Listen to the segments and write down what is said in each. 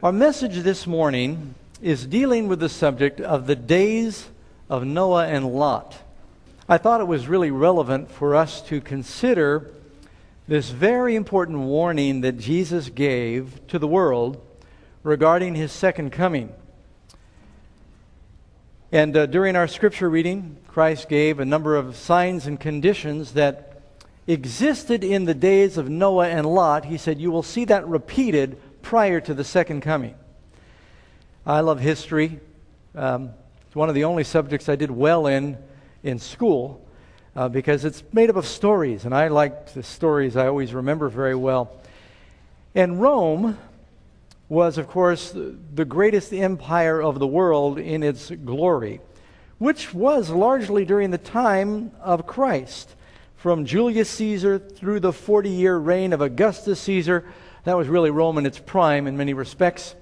Our message this morning is dealing with the subject of the days of Noah and Lot. I thought it was really relevant for us to consider this very important warning that Jesus gave to the world regarding his second coming. And during our scripture reading, Christ gave a number of signs and conditions that existed in the days of Noah and Lot. He said, you will see that repeated prior to the second coming. I love history. It's one of the only subjects I did well in school because it's made up of stories, and I like the stories I always remember very well. And Rome was, of course, the greatest empire of the world in its glory, which was largely during the time of Christ. From Julius Caesar through the 40-year reign of Augustus Caesar, that was really Rome in its prime in many respects.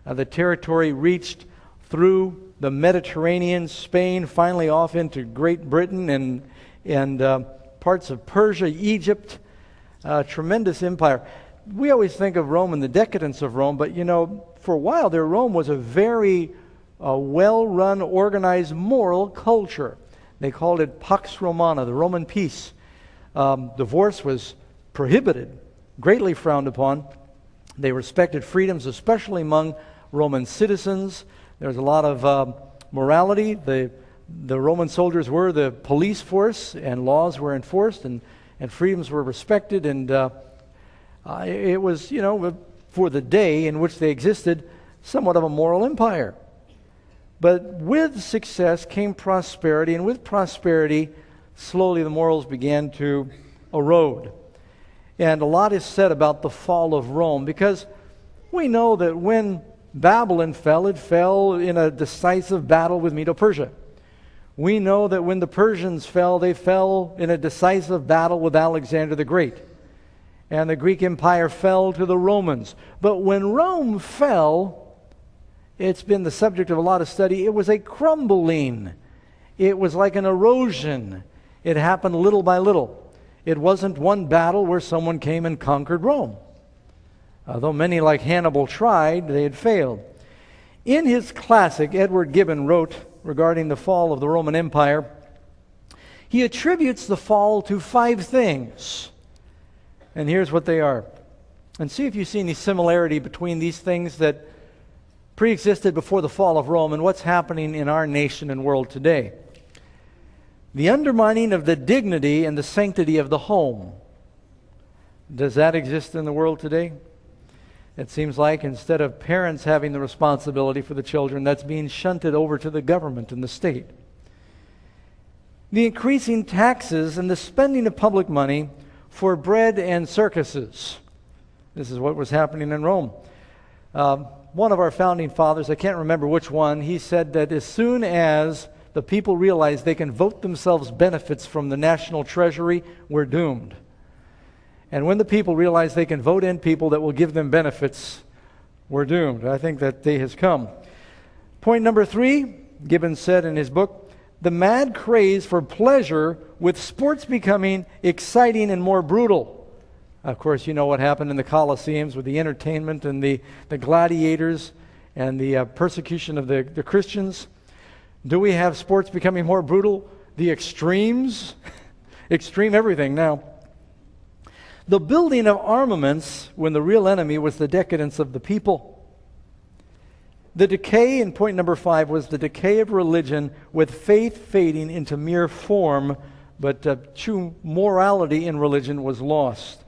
The territory reached through the Mediterranean, Spain, finally off into Great Britain and parts of Persia, Egypt. Tremendous empire. We always think of Rome and the decadence of Rome, but for a while there, Rome was a very well-run, organized, moral culture. They called it Pax Romana, the Roman peace. Divorce was prohibited, greatly frowned upon. They respected freedoms, especially among Roman citizens. There was a lot of morality. The Roman soldiers were the police force, and laws were enforced, and freedoms were respected, and it was, for the day in which they existed, somewhat of a moral empire. But with success came prosperity, and with prosperity, slowly the morals began to erode. And a lot is said about the fall of Rome, because we know that when Babylon fell, it fell in a decisive battle with Medo-Persia. We know that when the Persians fell, they fell in a decisive battle with Alexander the Great. And the Greek Empire fell to the Romans. But when Rome fell, it's been the subject of a lot of study. It was a crumbling. It was like an erosion. It happened little by little. It wasn't one battle where someone came and conquered Rome. Although many like Hannibal tried, they had failed. In his classic, Edward Gibbon wrote regarding the fall of the Roman Empire, he attributes the fall to 5 things. And here's what they are. And see if you see any similarity between these things that pre-existed before the fall of Rome and what's happening in our nation and world today. The undermining of the dignity and the sanctity of the home. Does that exist in the world today? It seems like instead of parents having the responsibility for the children, that's being shunted over to the government and the state. The increasing taxes and the spending of public money for bread and circuses. This is what was happening in Rome. One of our founding fathers, I can't remember which one, he said that as soon as the people realize they can vote themselves benefits from the national treasury, we're doomed. And when the people realize they can vote in people that will give them benefits, we're doomed. I think that day has come. Point number 3, Gibbon said in his book, the mad craze for pleasure with sports becoming exciting and more brutal. Of course, you know what happened in the Colosseums with the entertainment and the gladiators and the persecution of the Christians. Do we have sports becoming more brutal? The extremes? Extreme everything now. The building of armaments when the real enemy was the decadence of the people. The decay, in point number 5, was the decay of religion with faith fading into mere form, but true morality in religion was lost.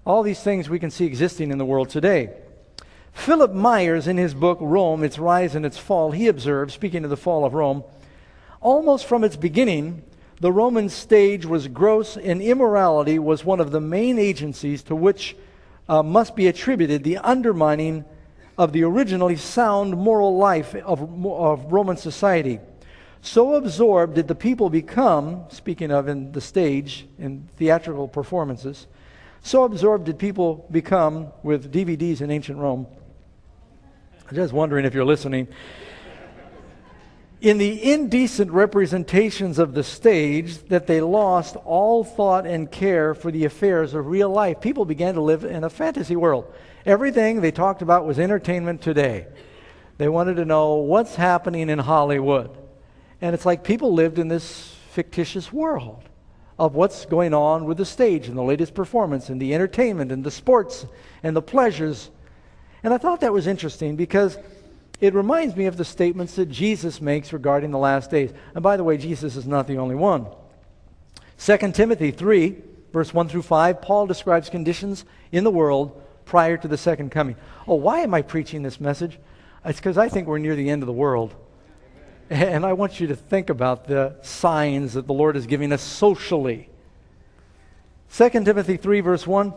All these things we can see existing in the world today. Philip Myers, in his book, Rome, Its Rise and Its Fall, he observed, speaking of the fall of Rome, almost from its beginning, the Roman stage was gross, and immorality was one of the main agencies to which must be attributed the undermining of the originally sound moral life of Roman society. So absorbed did the people become, speaking of in the stage, in theatrical performances, so absorbed did people become with DVDs in ancient Rome. I'm just wondering if you're listening. in the indecent representations of the stage that they lost all thought and care for the affairs of real life. People began to live in a fantasy world. Everything they talked about was entertainment today. They wanted to know what's happening in Hollywood. And it's like people lived in this fictitious world of what's going on with the stage and the latest performance and the entertainment and the sports and the pleasures. And I thought that was interesting because it reminds me of the statements that Jesus makes regarding the last days. And by the way, Jesus is not the only one. 2 Timothy 3, verse 1 through 5, Paul describes conditions in the world prior to the second coming. Oh, why am I preaching this message? It's because I think we're near the end of the world. And I want you to think about the signs that the Lord is giving us socially. 2 Timothy 3, verse 1,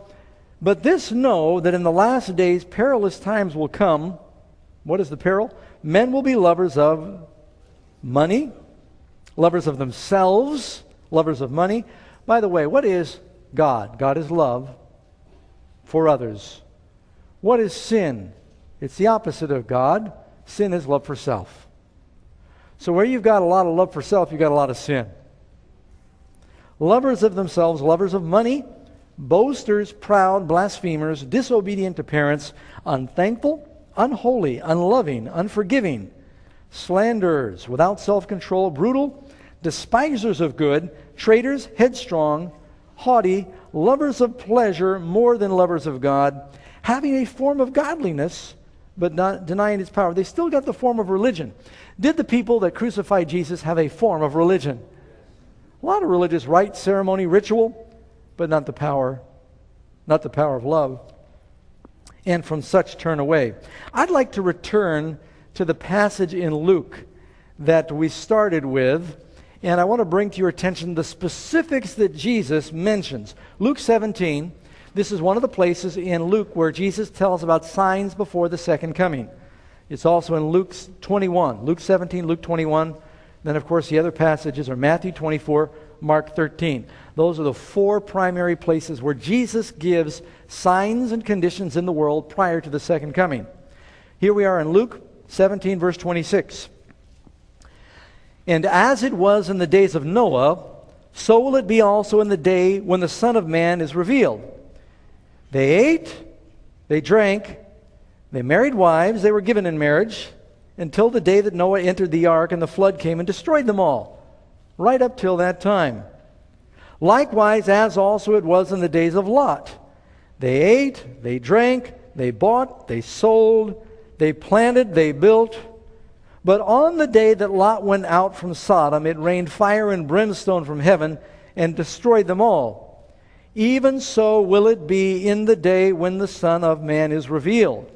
but this know that in the last days perilous times will come. What is the peril? Men will be lovers of money, lovers of themselves, lovers of money. By the way, what is God? God is love for others. What is sin? It's the opposite of God. Sin is love for self. So where you've got a lot of love for self, you've got a lot of sin. Lovers of themselves, lovers of money, boasters, proud, blasphemers, disobedient to parents, unthankful, unholy, unloving, unforgiving, slanderers, without self-control, brutal, despisers of good, traitors, headstrong, haughty, lovers of pleasure more than lovers of God, having a form of godliness, but not denying its power. They still got the form of religion. Did the people that crucified Jesus have a form of religion? A lot of religious rite, ceremony, ritual, but not the power of love. And from such turn away. I'd like to return to the passage in Luke that we started with, and I want to bring to your attention the specifics that Jesus mentions. Luke 17, this is one of the places in Luke where Jesus tells about signs before the second coming. It's also in Luke 21, Luke 17, Luke 21. Then, of course, the other passages are Matthew 24, Mark 13. Those are the four primary places where Jesus gives signs and conditions in the world prior to the second coming. Here we are in Luke 17, verse 26. And as it was in the days of Noah, so will it be also in the day when the Son of Man is revealed. They ate, they drank, they married wives, they were given in marriage, until the day that Noah entered the ark and the flood came and destroyed them all, right up till that time. Likewise, as also it was in the days of Lot. They ate, they drank, they bought, they sold, they planted, they built. But on the day that Lot went out from Sodom, it rained fire and brimstone from heaven and destroyed them all. Even so will it be in the day when the Son of Man is revealed.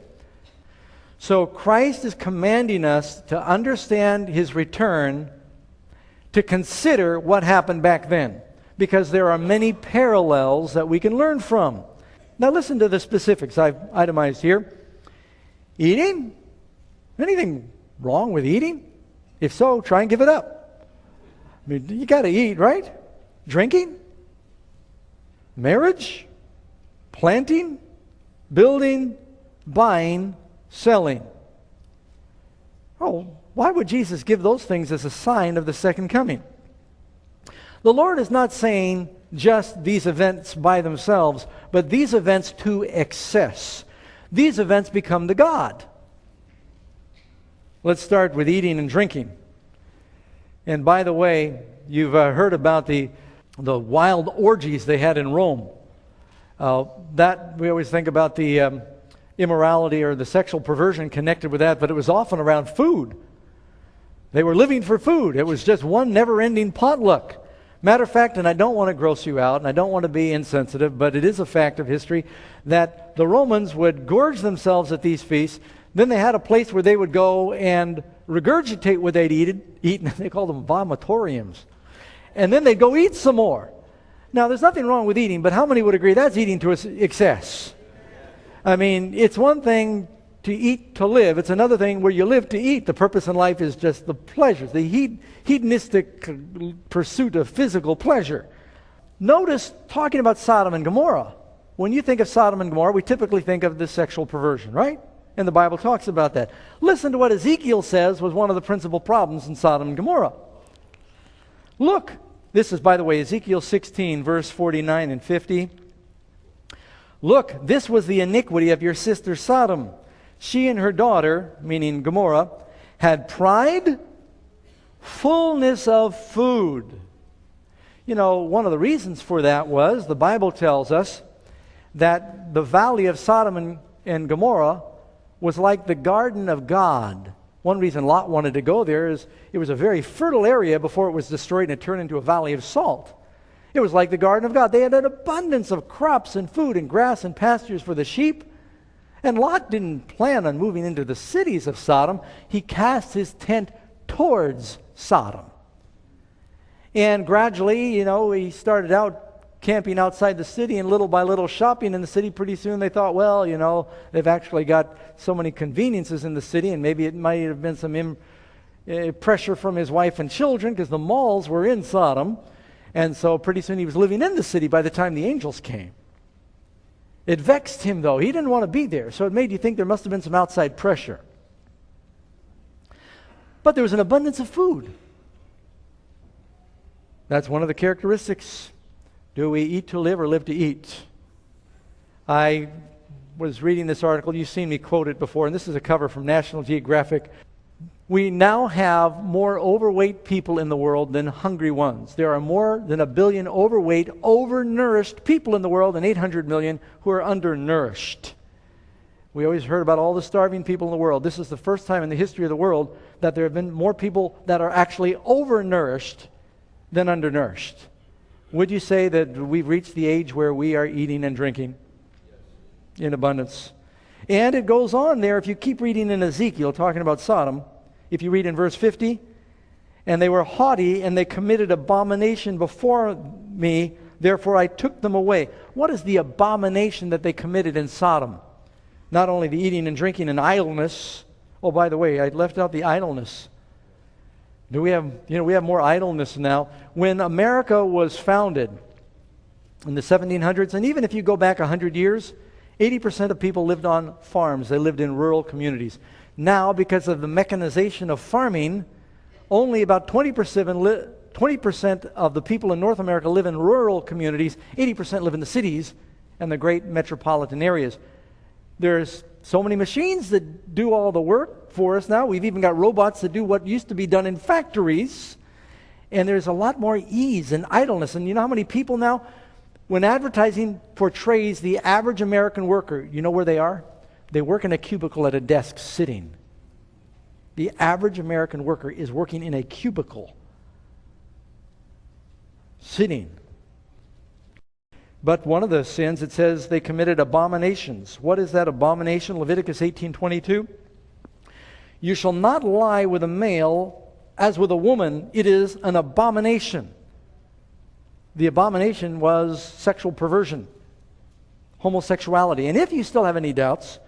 So Christ is commanding us to understand His return, to consider what happened back then, because there are many parallels that we can learn from. Now listen to the specifics I've itemized here. Eating? Anything wrong with eating? If so, try and give it up. I mean, you got to eat, right? Drinking? Marriage? Planting? Building? Buying? Selling? Oh, why would Jesus give those things as a sign of the second coming? The Lord is not saying just these events by themselves, but these events to excess. These events become the God. Let's start with eating and drinking. And by the way, you've heard about the wild orgies they had in Rome. That we always think about the immorality or the sexual perversion connected with that, but it was often around food. They were living for food. It was just one never-ending potluck. Matter of fact, and I don't want to gross you out, and I don't want to be insensitive, but it is a fact of history that the Romans would gorge themselves at these feasts. Then they had a place where they would go and regurgitate what they'd eaten. They called them vomitoriums. And then they'd go eat some more. Now, there's nothing wrong with eating, but how many would agree that's eating to excess? I mean, it's one thing to eat to live. It's another thing where you live to eat. The purpose in life is just the pleasures, the hedonistic pursuit of physical pleasure. Notice, talking about Sodom and Gomorrah, when you think of Sodom and Gomorrah, we typically think of the sexual perversion, right? And the Bible talks about that. Listen to what Ezekiel says was one of the principal problems in Sodom and Gomorrah. Look, this is, by the way, Ezekiel 16, verse 49 and 50. Look, this was the iniquity of your sister Sodom. She and her daughter, meaning Gomorrah, had pride, fullness of food. You know, one of the reasons for that was, the Bible tells us, that the valley of Sodom and Gomorrah was like the garden of God. One reason Lot wanted to go there is it was a very fertile area before it was destroyed and it turned into a valley of salt. It was like the garden of God. They had an abundance of crops and food and grass and pastures for the sheep. And Lot didn't plan on moving into the cities of Sodom. He cast his tent towards Sodom. And gradually, you know, he started out camping outside the city and little by little shopping in the city. Pretty soon they thought, well, you know, they've actually got so many conveniences in the city, and maybe it might have been some pressure from his wife and children because the malls were in Sodom. And so pretty soon he was living in the city by the time the angels came. It vexed him, though. He didn't want to be there, so it made you think there must have been some outside pressure. But there was an abundance of food. That's one of the characteristics. Do we eat to live or live to eat? I was reading this article. You've seen me quote it before, and this is a cover from National Geographic. We now have more overweight people in the world than hungry ones. There are more than 1 billion overweight, overnourished people in the world and 800 million who are undernourished. We always heard about all the starving people in the world. This is the first time in the history of the world that there have been more people that are actually overnourished than undernourished. Would you say that we've reached the age where we are eating and drinking in abundance? And it goes on there, if you keep reading in Ezekiel, talking about Sodom, if you read in verse 50, and they were haughty, and they committed abomination before me, therefore I took them away. What is the abomination that they committed in Sodom? Not only the eating and drinking and idleness. Oh, by the way, I left out the idleness. We have more idleness now. When America was founded in the 1700s, and even if you go back 100 years, 80% of people lived on farms. They lived in rural communities. Now, because of the mechanization of farming, only about 20% of the people in North America live in rural communities. 80% live in the cities and the great metropolitan areas. There's so many machines that do all the work for us now. We've even got robots that do what used to be done in factories. And there's a lot more ease and idleness. And you know how many people now, when advertising portrays the average American worker, you know where they are? They work in a cubicle at a desk sitting. The average American worker is working in a cubicle, sitting. But one of the sins, it says they committed abominations. What is that abomination? Leviticus 18:22. You shall not lie with a male as with a woman. It is an abomination. The abomination was sexual perversion, homosexuality. And if you still have any doubts,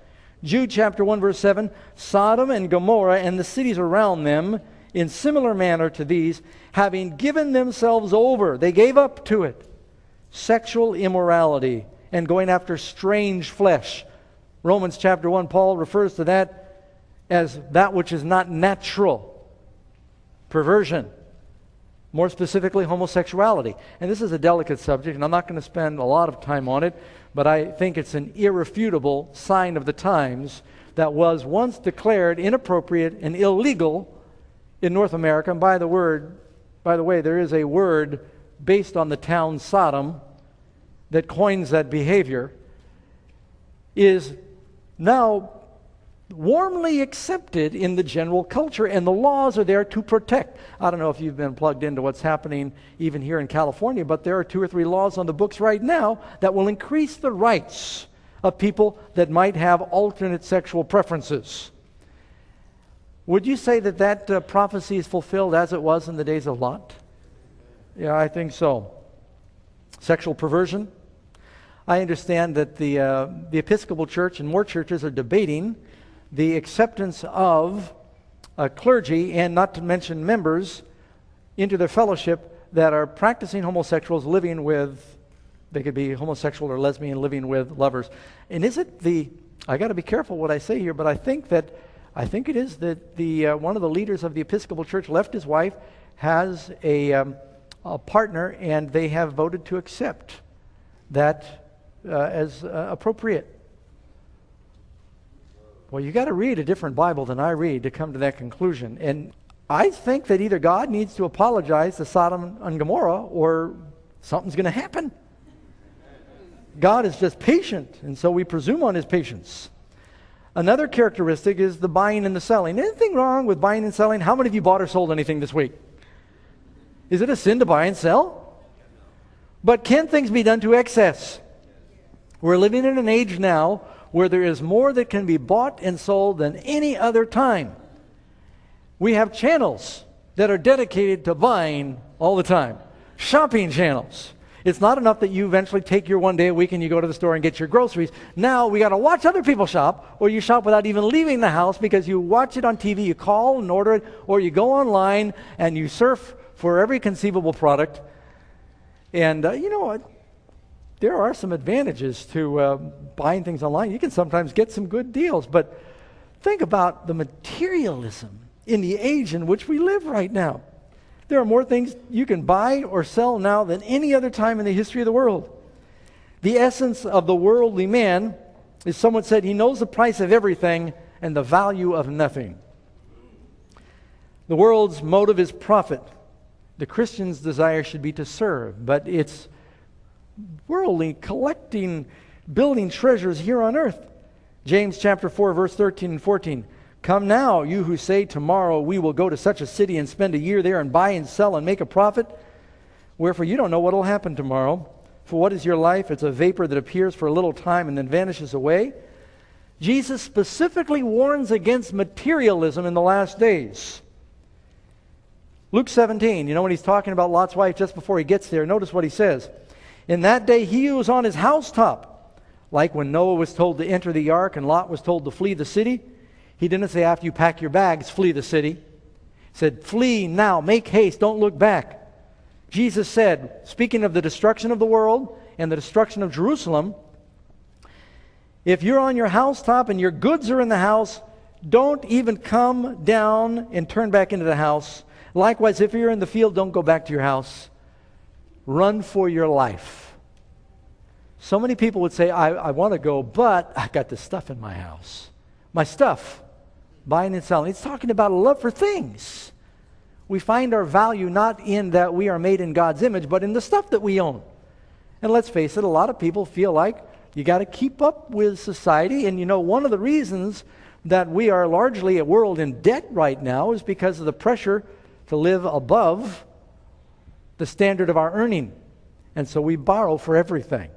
Jude chapter 1 verse 7, Sodom and Gomorrah and the cities around them, in similar manner to these, having given themselves over, they gave up to it, sexual immorality and going after strange flesh. Romans chapter 1, Paul refers to that as that which is not natural. Perversion. More specifically, homosexuality. And this is a delicate subject, and I'm not going to spend a lot of time on it, but I think it's an irrefutable sign of the times that was once declared inappropriate and illegal in North America. And by the way, there is a word based on the town Sodom that coins that behavior, is now warmly accepted in the general culture, and the laws are there to protect. I don't know if you've been plugged into what's happening even here in California, but there are 2 or 3 laws on the books right now that will increase the rights of people that might have alternate sexual preferences. Would you say that that prophecy is fulfilled as it was in the days of Lot? Yeah, I think so. Sexual perversion. I understand that the Episcopal Church and more churches are debating the acceptance of clergy, and not to mention members, into their fellowship that are practicing homosexuals living with, they could be homosexual or lesbian living with lovers. And is it the I got to be careful what I say here, but I think it is that one of the leaders of the Episcopal Church left his wife, has a partner, and they have voted to accept that as appropriate. Well, you got to read a different Bible than I read to come to that conclusion. And I think that either God needs to apologize to Sodom and Gomorrah or something's going to happen. God is just patient, and so we presume on his patience. Another characteristic is the buying and the selling. Anything wrong with buying and selling? How many of you bought or sold anything this week? Is it a sin to buy and sell? But can things be done to excess? We're living in an age now where there is more that can be bought and sold than any other time. We have channels that are dedicated to buying all the time. Shopping channels. It's not enough that you eventually take your one day a week and you go to the store and get your groceries. Now we got to watch other people shop, or you shop without even leaving the house because you watch it on TV, you call and order it, or you go online and you surf for every conceivable product. And you know what? There are some advantages to buying things online. You can sometimes get some good deals, but think about the materialism in the age in which we live right now. There are more things you can buy or sell now than any other time in the history of the world. The essence of the worldly man is, someone said, he knows the price of everything and the value of nothing. The world's motive is profit. The Christian's desire should be to serve, but it's worldly, collecting, building treasures here on earth. James chapter 4, verse 13 and 14. Come now, you who say, tomorrow we will go to such a city and spend a year there and buy and sell and make a profit. Wherefore you don't know what will happen tomorrow. For what is your life? It's a vapor that appears for a little time and then vanishes away. Jesus specifically warns against materialism in the last days. Luke 17, you know when he's talking about Lot's wife just before he gets there, notice what he says. In that day he who was on his housetop, like when Noah was told to enter the ark and Lot was told to flee the city, he didn't say after you pack your bags, flee the city. He said, flee now, make haste, don't look back. Jesus said, speaking of the destruction of the world and the destruction of Jerusalem, if you're on your housetop and your goods are in the house, don't even come down and turn back into the house. Likewise, if you're in the field, don't go back to your house. Run for your life. So many people would say, I want to go, but I got this stuff in my house. My stuff. Buying and selling. It's talking about a love for things. We find our value not in that we are made in God's image, but in the stuff that we own. And let's face it, a lot of people feel like you got to keep up with society. And you know, one of the reasons that we are largely a world in debt right now is because of the pressure to live above the standard of our earning. And so we borrow for everything.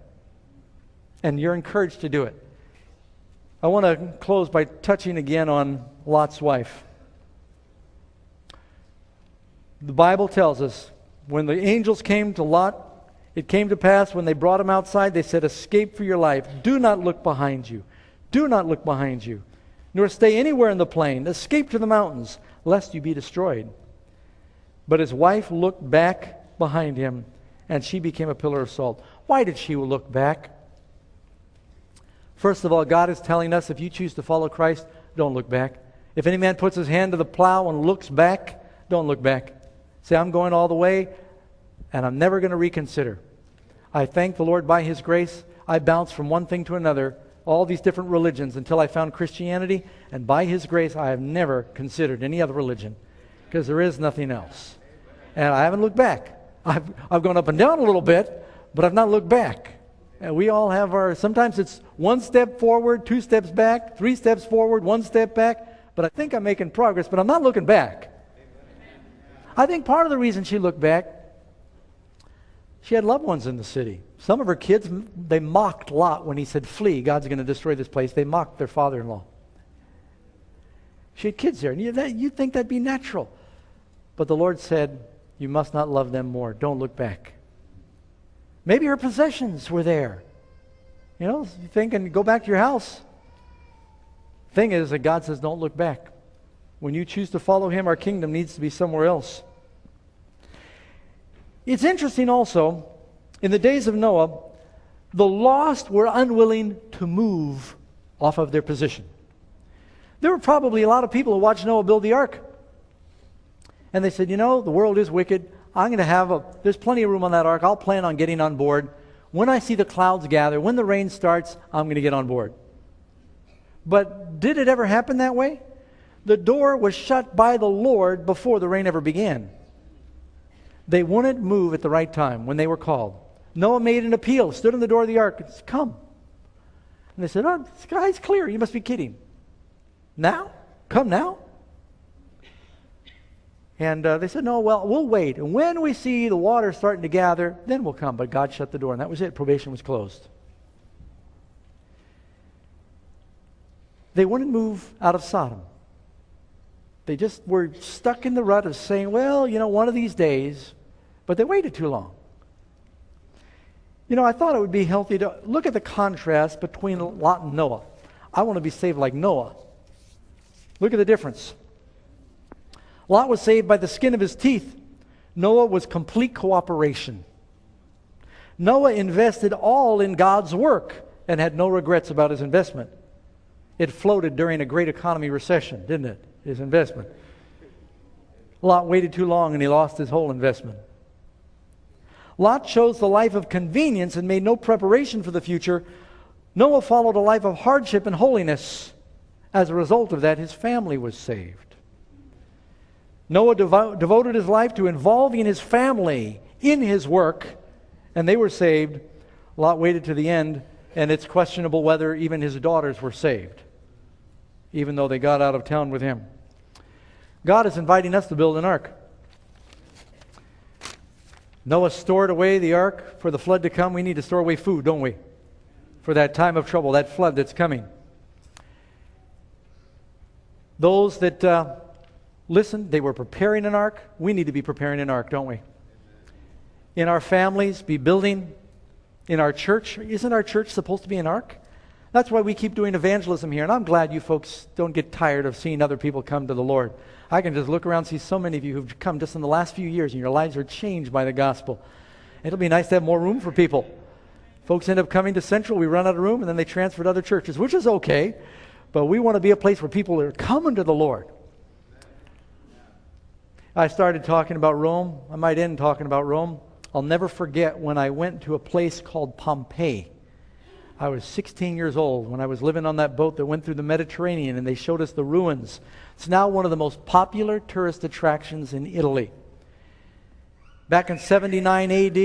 And you're encouraged to do it. I want to close by touching again on Lot's wife. The Bible tells us when the angels came to Lot, it came to pass when they brought him outside, they said, escape for your life. Do not look behind you. Do not look behind you, nor stay anywhere in the plain. Escape to the mountains, lest you be destroyed. But his wife looked back behind him, and she became a pillar of salt. Why did she look back? First of all, God is telling us if you choose to follow Christ, don't look back. If any man puts his hand to the plow and looks back, don't look back. Say, I'm going all the way, and I'm never going to reconsider. I thank the Lord by his grace. I bounced from one thing to another, all these different religions, until I found Christianity, and by his grace, I have never considered any other religion, because there is nothing else. And I haven't looked back. I've gone up and down a little bit, but I've not looked back. And we all have our, sometimes it's one step forward, 2 steps back, 3 steps forward, 1 step back. But I think I'm making progress, but I'm not looking back. I think part of the reason she looked back, she had loved ones in the city. Some of her kids, they mocked Lot when he said, flee, God's going to destroy this place. They mocked their father-in-law. She had kids there, and you'd think that'd be natural. But the Lord said, you must not love them more. Don't look back. Maybe her possessions were there. You know, you think and go back to your house. Thing is that God says, don't look back. When you choose to follow him, our kingdom needs to be somewhere else. It's interesting also, in the days of Noah, the lost were unwilling to move off of their position. There were probably a lot of people who watched Noah build the ark. And they said, you know, the world is wicked. There's plenty of room on that ark. I'll plan on getting on board. When I see the clouds gather, when the rain starts, I'm going to get on board. But did it ever happen that way? The door was shut by the Lord before the rain ever began. They wouldn't move at the right time when they were called. Noah made an appeal, stood in the door of the ark, and said, come. And they said, oh, the sky's clear. You must be kidding. Now? Come now? And they said, no, well, we'll wait. And when we see the water starting to gather, then we'll come. But God shut the door, and that was it. Probation was closed. They wouldn't move out of Sodom. They just were stuck in the rut of saying, well, you know, one of these days. But they waited too long. You know, I thought it would be healthy to look at the contrast between Lot and Noah. I want to be saved like Noah. Look at the difference. Lot was saved by the skin of his teeth. Noah was complete cooperation. Noah invested all in God's work and had no regrets about his investment. It floated during a great economy recession, didn't it? His investment. Lot waited too long and he lost his whole investment. Lot chose the life of convenience and made no preparation for the future. Noah followed a life of hardship and holiness. As a result of that, his family was saved. Noah devoted his life to involving his family in his work, and they were saved. Lot waited to the end, and it's questionable whether even his daughters were saved, even though they got out of town with him. God is inviting us to build an ark. Noah stored away the ark for the flood to come. We need to store away food, don't we? For that time of trouble, that flood that's coming. Those that listened, they were preparing an ark. We need to be preparing an ark, don't we? In our families, be building. In our church, isn't our church supposed to be an ark? That's why we keep doing evangelism here, and I'm glad you folks don't get tired of seeing other people come to the Lord. I can just look around and see so many of you who've come just in the last few years, and your lives are changed by the gospel. It'll be nice to have more room for people. Folks end up coming to Central, we run out of room, and then they transfer to other churches, which is okay, but we want to be a place where people are coming to the Lord. I started talking about Rome. I might end talking about Rome. I'll never forget when I went to a place called Pompeii. I was 16 years old when I was living on that boat that went through the Mediterranean, and they showed us the ruins. It's now one of the most popular tourist attractions in Italy. Back in 79 AD,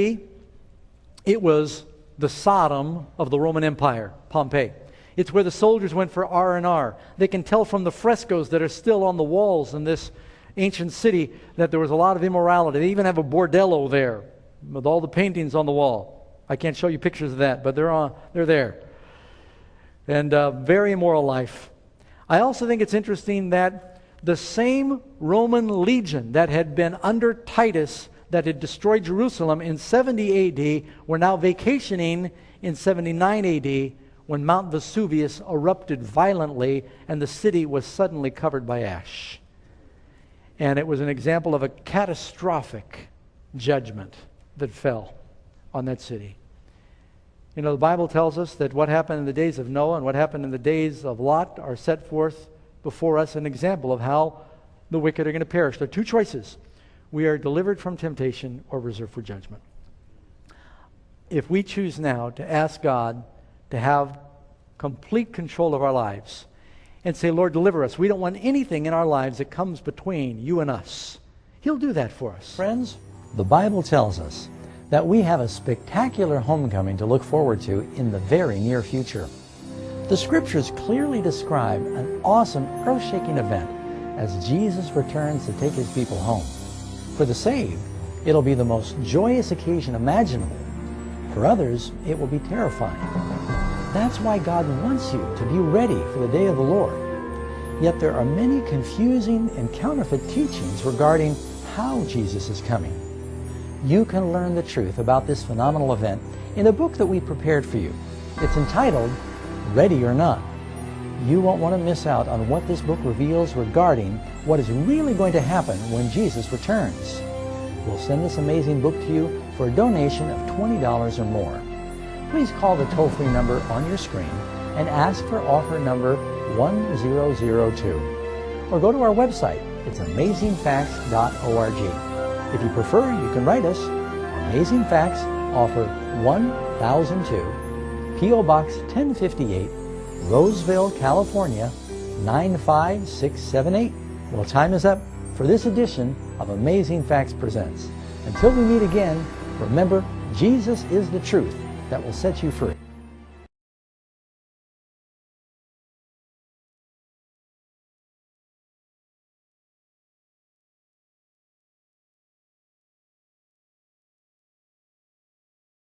it was the Sodom of the Roman Empire, Pompeii. It's where the soldiers went for R&R. They can tell from the frescoes that are still on the walls in this ancient city that there was a lot of immorality. They even have a bordello there with all the paintings on the wall. I can't show you pictures of that, but they're there. And very immoral life. I also think it's interesting that the same Roman legion that had been under Titus, that had destroyed Jerusalem in 70 AD, were now vacationing in 79 AD when Mount Vesuvius erupted violently and the city was suddenly covered by ash. And it was an example of a catastrophic judgment that fell on that city. You know, the Bible tells us that what happened in the days of Noah and what happened in the days of Lot are set forth before us, an example of how the wicked are going to perish. There are two choices. We are delivered from temptation or reserved for judgment. If we choose now to ask God to have complete control of our lives and say, Lord, deliver us. We don't want anything in our lives that comes between you and us. He'll do that for us. Friends, the Bible tells us that we have a spectacular homecoming to look forward to in the very near future. The Scriptures clearly describe an awesome, earth-shaking event as Jesus returns to take His people home. For the saved, it'll be the most joyous occasion imaginable. For others, it will be terrifying. That's why God wants you to be ready for the day of the Lord. Yet there are many confusing and counterfeit teachings regarding how Jesus is coming. You can learn the truth about this phenomenal event in a book that we prepared for you. It's entitled, Ready or Not. You won't want to miss out on what this book reveals regarding what is really going to happen when Jesus returns. We'll send this amazing book to you for a donation of $20 or more. Please call the toll-free number on your screen and ask for offer number 1002. Or go to our website. It's amazingfacts.org. If you prefer, you can write us Amazing Facts, offer 1002, P.O. Box 1058, Roseville, California 95678. Well, time is up for this edition of Amazing Facts Presents. Until we meet again, remember, Jesus is the truth that will set you free.